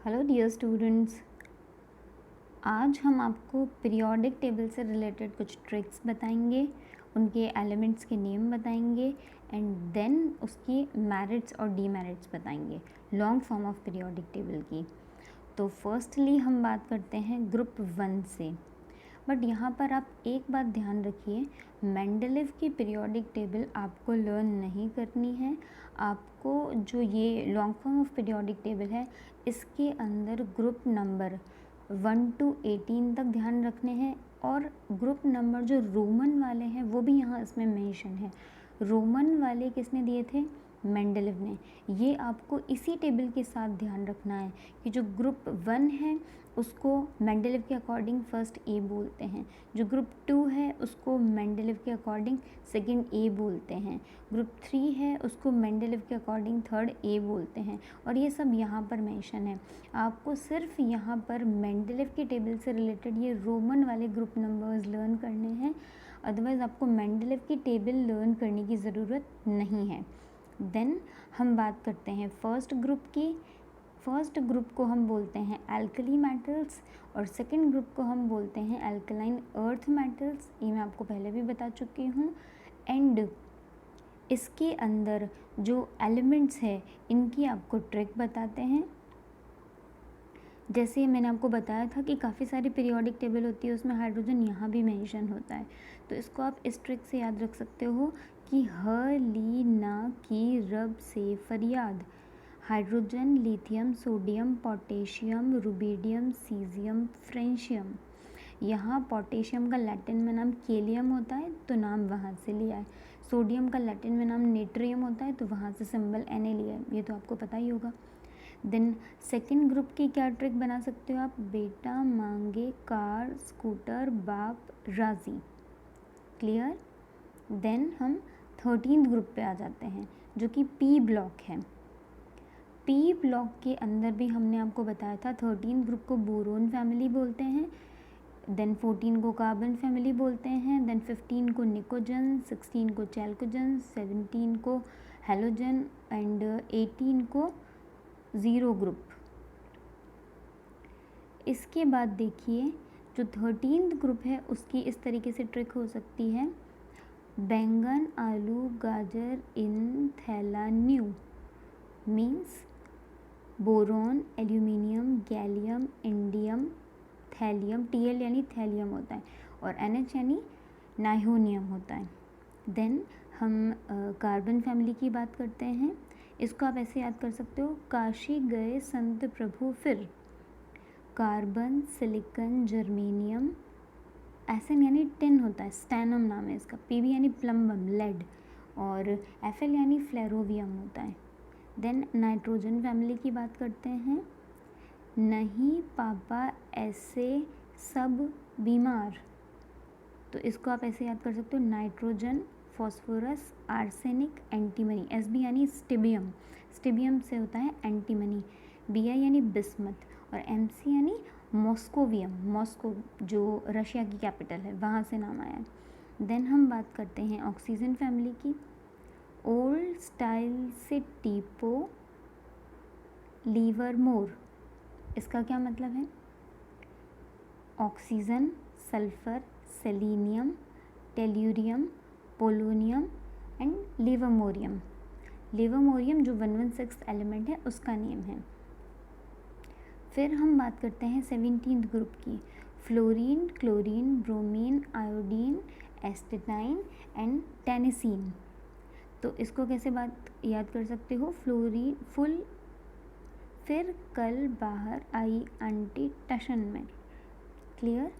Hello dear students, आज हम आपको पीरियोडिक टेबल से रिलेटेड कुछ ट्रिक्स बताएंगे, उनके एलिमेंट्स के नेम बताएंगे एंड देन उसकी मेरिट्स और डीमेरिट्स बताएंगे long form of periodic table की। तो फर्स्टली हम बात करते हैं ग्रुप 1 से। बट यहाँ पर आप एक बात ध्यान रखिए, मेंडलीव की पीरियोडिक टेबल आपको लर्न नहीं करनी है। आपको जो ये long form of periodic table है, इसके अंदर ग्रुप नंबर 1 to 18 तक ध्यान रखने हैं और ग्रुप नंबर जो रोमन वाले हैं वो भी यहाँ इसमें मेंशन है। रोमन वाले किसने दिए थे? मेंडलीव ने। ये आपको इसी टेबल के साथ ध्यान रखना है कि जो ग्रुप 1 है उसको मेंडलीव के अकॉर्डिंग फर्स्ट ए बोलते हैं, जो ग्रुप 2 है उसको मेंडलीव के अकॉर्डिंग सेकंड ए बोलते हैं, ग्रुप 3 है उसको मेंडलीव के अकॉर्डिंग थर्ड ए बोलते हैं। और ये सब यहाँ पर मेंशन है। आपको सिर्फ यहाँ पर मेंडलीव की टेबल से रिलेटेड ये रोमन वाले ग्रुप नंबर्स लर्न करने हैं, अदरवाइज़ आपको मेंडलीव की टेबल लर्न करने की ज़रूरत नहीं है। देन हम बात करते हैं फर्स्ट ग्रुप की। फर्स्ट ग्रुप को हम बोलते हैं एल्कली मेटल्स और सेकंड ग्रुप को हम बोलते हैं एल्कलाइन अर्थ मेटल्स। ये मैं आपको पहले भी बता चुकी हूँ। एंड इसके अंदर जो एलिमेंट्स है इनकी आपको ट्रिक बताते हैं। जैसे मैंने आपको बताया था कि काफ़ी सारी पीरियोडिक टेबल होती है, उसमें हाइड्रोजन यहाँ भी मेंशन होता है। तो इसको आप इस ट्रिक से याद रख सकते हो कि ह ली ना की रब से फरियाद, hydrogen, lithium, sodium, potassium, rubidium, caesium, francium. यहाँ पोटेशियम का लैटिन में नाम केलियम होता है तो नाम वहाँ से लिया है। सोडियम का लैटिन में नाम नेट्रियम होता है तो वहाँ से सिंबल Na लिया है। ये तो आपको पता ही होगा। देन सेकंड ग्रुप की क्या ट्रिक बना सकते हो आप? बेटा मांगे कार, स्कूटर, बाप राजी। क्लियर? देन हम 13th ग्रुप पे आ जाते हैं जो कि पी ब्लॉक है। पी ब्लॉक के अंदर भी हमने आपको बताया था 13th ग्रुप को बोरोन फैमिली बोलते हैं, देन 14 को कार्बन फैमिली बोलते हैं, देन 15 को निकोजन, 16 को चैल्कोजन, 17 को हेलोजन एंड 18 को ज़ीरो ग्रुप। इसके बाद देखिए जो 13th ग्रुप है उसकी इस तरीके से ट्रिक हो सकती है, बैंगन, आलू, गाजर इन थैला new, means boron, aluminium, gallium, indium, thallium, Tl यानी थैलियम होता है और NH यानी नाइहोनियम होता है। देन हम कार्बन फैमिली की बात करते हैं। इसको आप ऐसे याद कर सकते हो, काशी गए संत प्रभु फिर, कार्बन, सिलिकन, जर्मेनियम, एसन यानी टिन होता है, स्टैनम नाम है इसका, Pb यानी प्लम्बम लेड और Fl यानी फ्लेरोवियम होता है। देन नाइट्रोजन फैमिली की बात करते हैं। नहीं पापा ऐसे सब बीमार, तो इसको आप ऐसे याद कर सकते हो, nitrogen, phosphorus, arsenic, antimony, Sb यानी स्टिबियम, स्टिबियम से होता है एंटीमनी, Bi यानी बिस्मथ और Mc यानी मॉस्कोवियम, मॉस्को जो रशिया की कैपिटल है वहाँ से नाम आया है। देन हम बात करते हैं ऑक्सीजन फैमिली की। ओल्ड स्टाइल से टीपो लीवर मोर, इसका क्या मतलब है? Oxygen, sulphur, selenium, tellurium, polonium and livermorium. Livermorium जो 116 एलिमेंट है उसका नेम है। फिर हम बात करते हैं 17th ग्रुप की। Fluorine, chlorine, bromine, iodine, astatine and tennessine. तो इसको कैसे बात याद कर सकते हो? फ्लोरीन फुल, फिर कल बाहर आई आंटी टशन में। क्लियर?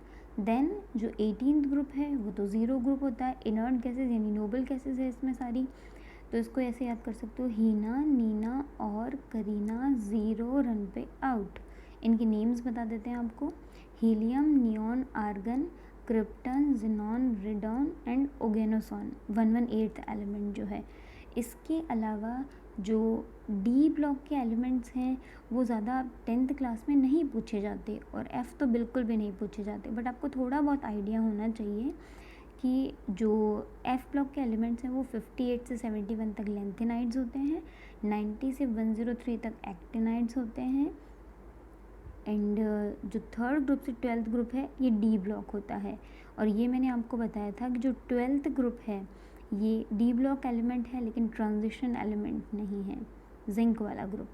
देन जो 18th ग्रुप है वो तो ज़ीरो ग्रुप होता है, इनर्ट गैसेज यानी नोबल गैसेज है इसमें सारी। तो इसको ऐसे याद कर सकते हो, हीना, नीना और करीना ज़ीरो रन पे आउट। इनके नेम्स बता देते हैं आपको, helium, neon, argon, krypton, xenon, radon and oganesson, 118th element जो है। इसके अलावा जो डी ब्लॉक के एलिमेंट्स हैं वो ज़्यादा 10th क्लास में नहीं पूछे जाते और F तो बिल्कुल भी नहीं पूछे जाते, बट आपको थोड़ा बहुत आइडिया होना चाहिए कि जो F ब्लॉक के एलिमेंट्स हैं वो 58 से 71 तक लेंथेनाइड्स होते हैं, 90 से 103 तक एक्टिनाइड्स होते हैं, एंड जो थर्ड ग्रुप से 12th ग्रुप है ये डी ब्लॉक होता है। और ये मैंने आपको बताया था कि जो 12th ग्रुप है ये डी ब्लॉक एलिमेंट है लेकिन ट्रांजिशन एलिमेंट नहीं है, जिंक वाला ग्रुप।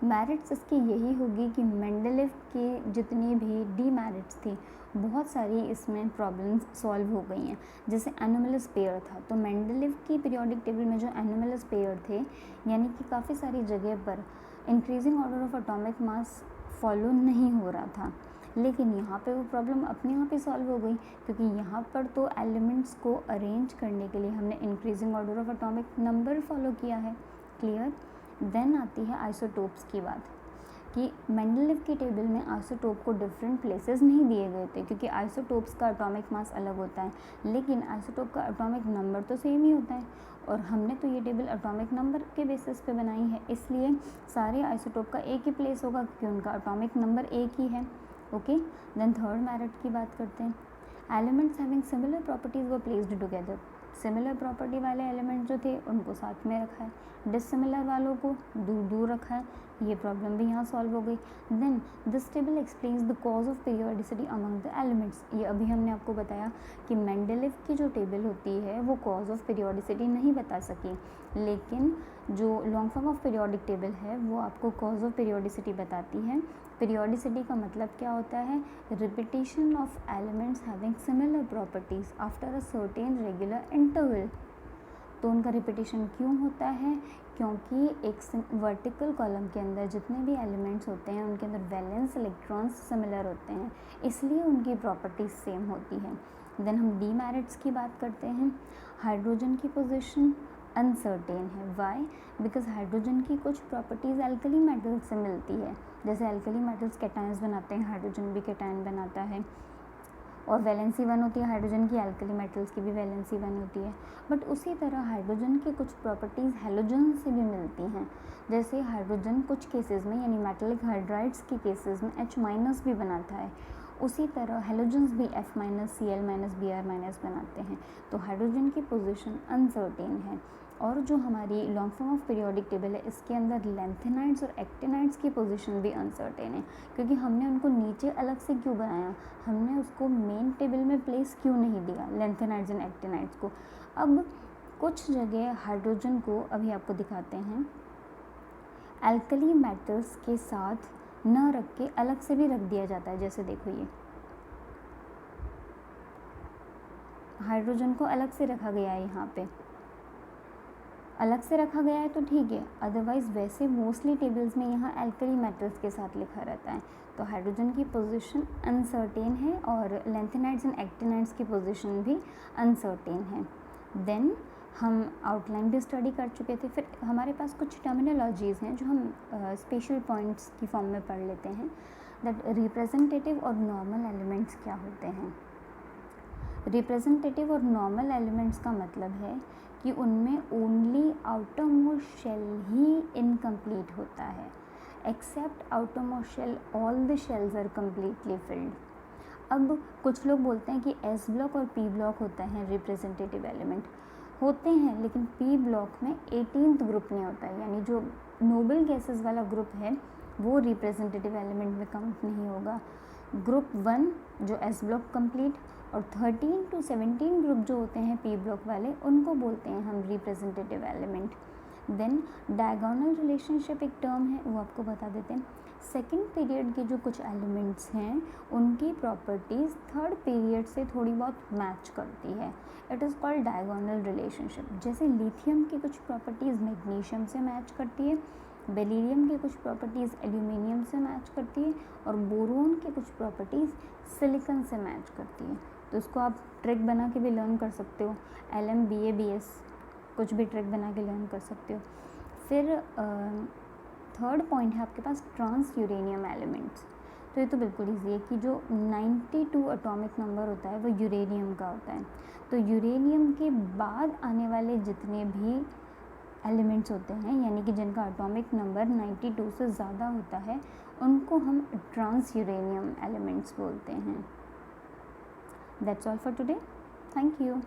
मेरिट्स इसकी यही होगी कि मेंडलीव के जितने भी डीमेरिट्स थे बहुत सारी इसमें प्रॉब्लम्स सॉल्व हो गई हैं। जैसे एनोमलस पेयर था, तो मेंडलीव की पीरियोडिक टेबल में जो एनोमलस पेयर थे यानी कि काफ़ी सारी जगह पर increasing order of atomic mass follow नहीं हो रहा था, लेकिन यहाँ पे वो प्रॉब्लम अपने आप ही सॉल्व हो गई क्योंकि यहाँ पर तो एलिमेंट्स को अरेंज करने के लिए हमने increasing order of atomic number follow किया है। क्लियर। देन आती है आइसोटोप्स की बात कि मेंडलीव की टेबल में आइसोटोप को डिफरेंट प्लेसेस नहीं दिए गए थे क्योंकि आइसोटोप्स का एटॉमिक मास अलग होता है लेकिन आइसोटोप का एटॉमिक नंबर तो सेम ही होता है और हमने तो ये टेबल एटॉमिक नंबर के बेसिस पे बनाई है, इसलिए सारे आइसोटोप का एक ही प्लेस होगा क्योंकि उनका एटॉमिक नंबर एक ही है। ओके। देन थर्ड मेरिट की बात करते हैं। Elements having similar properties were placed together. Similar property वाले एलिमेंट जो थे उनको साथ में रखा है, डिससिमिलर वालों को दूर दूर रखा है, ये प्रॉब्लम भी यहाँ सॉल्व हो गई। Then this table explains the cause of periodicity among the elements. ये अभी हमने आपको बताया कि मेंडलीव की जो टेबल होती है वो कॉज ऑफ पीरियोडिसिटी नहीं बता सकी, लेकिन जो long form of periodic table है वो आपको कॉज ऑफ पीरियोडिसिटी बताती है। पीरियोडिसिटी का मतलब क्या होता है? Repetition of elements having similar properties after a certain regular interval. तो उनका रिपीटिशन क्यों होता है? क्योंकि एक वर्टिकल कॉलम के अंदर जितने भी एलिमेंट्स होते हैं उनके अंदर वैलेंस इलेक्ट्रॉन्स सिमिलर होते हैं, इसलिए उनकी प्रॉपर्टीज़ सेम होती है। देन हम डीमेरिट्स की बात करते हैं। हाइड्रोजन की पोजीशन अनसर्टेन है। वाई? बिकॉज हाइड्रोजन की कुछ प्रॉपर्टीज़ एल्कली मेटल्स से मिलती है, जैसे एल्कली मेटल्स कैटायंस बनाते हैं, हाइड्रोजन भी कैटायन बनाता है और वैलेंसी वन होती है हाइड्रोजन की, एल्कली मेटल्स की भी वैलेंसी वन होती है। बट उसी तरह हाइड्रोजन की कुछ प्रॉपर्टीज़ हेलोजन से भी मिलती हैं, जैसे हाइड्रोजन कुछ केसेस में यानी मेटलिक हाइड्राइड्स के केसेस में H- भी बनाता है, उसी तरह हेलोजन्स भी F-, Cl-, Br- बनाते हैं। तो हाइड्रोजन की पोजीशन अनसर्टेन है। और जो हमारी long form of periodic table है इसके अंदर लेंथेनाइड्स और एक्टिनाइड्स की पोजीशन भी अनसर्टेन है, क्योंकि हमने उनको नीचे अलग से क्यों बनाया, हमने उसको मेन टेबल में प्लेस क्यों नहीं दिया लेंथेनाइड्स एंड एक्टिनाइड्स को। अब कुछ जगह हाइड्रोजन को अभी आपको दिखाते हैं एल्कली मेटल्स के साथ न रख के अलग से भी रख दिया जाता है। जैसे देखो ये हाइड्रोजन को अलग से रखा गया है, यहाँ पे अलग से रखा गया है तो ठीक है, अदरवाइज़ वैसे मोस्टली टेबल्स में यहाँ एल्कली मेटल्स के साथ लिखा रहता है। तो हाइड्रोजन की पोजीशन अनसर्टेन है और लेंथेनाइड्स एंड एक्टिनाइड्स की पोजीशन भी अनसर्टेन है। देन हम आउटलाइन भी स्टडी कर चुके थे, फिर हमारे पास कुछ टर्मिनोलॉजीज़ हैं जो हम स्पेशल पॉइंट्स की फॉर्म में पढ़ लेते हैं। दैट रिप्रेजेंटेटिव और नॉर्मल एलिमेंट्स क्या होते हैं। रिप्रेजेंटेटिव और नॉर्मल एलिमेंट्स का मतलब है कि उनमें ओनली आउटर मोस्ट शेल ही इनकम्प्लीट होता है, except outermost shell all the shells are completely filled. अब कुछ लोग बोलते हैं कि एस ब्लॉक और पी ब्लॉक होता है रिप्रेजेंटेटिव एलिमेंट, होते हैं लेकिन पी ब्लॉक में 18th ग्रुप नहीं होता है, यानी जो नोबल गैसेस वाला ग्रुप है वो रिप्रेजेंटेटिव एलिमेंट में काउंट नहीं होगा। ग्रुप 1 जो एस ब्लॉक कंप्लीट और 13 to 17 ग्रुप जो होते हैं पी ब्लॉक वाले उनको बोलते हैं हम representative element. Then diagonal relationship एक टर्म है, वो आपको बता देते हैं। सेकेंड पीरियड के जो कुछ एलिमेंट्स हैं उनकी प्रॉपर्टीज़ थर्ड पीरियड से थोड़ी बहुत मैच करती है, it is called diagonal relationship. जैसे लिथियम की कुछ प्रॉपर्टीज़ मैग्नीशियम से मैच करती है, बेरिलियम की कुछ प्रॉपर्टीज़ एल्यूमिनियम से मैच करती है और बोरोन की कुछ प्रॉपर्टीज़ सिलिकॉन से मैच करती है। तो इसको आप ट्रिक बना के भी लर्न कर सकते हो, LM BA BS कुछ भी ट्रिक बना के लर्न कर सकते हो। फिर थर्ड पॉइंट है आपके पास ट्रांस यूरेनियम एलिमेंट्स। तो ये तो बिल्कुल ईजी है कि जो 92 एटॉमिक नंबर होता है वो यूरेनियम का होता है। तो यूरेनियम के बाद आने वाले जितने भी एलिमेंट्स होते हैं यानी कि जिनका एटॉमिक नंबर 92 से ज़्यादा होता है उनको हम ट्रांस यूरेनियम एलिमेंट्स बोलते हैं। That's all for today, thank you.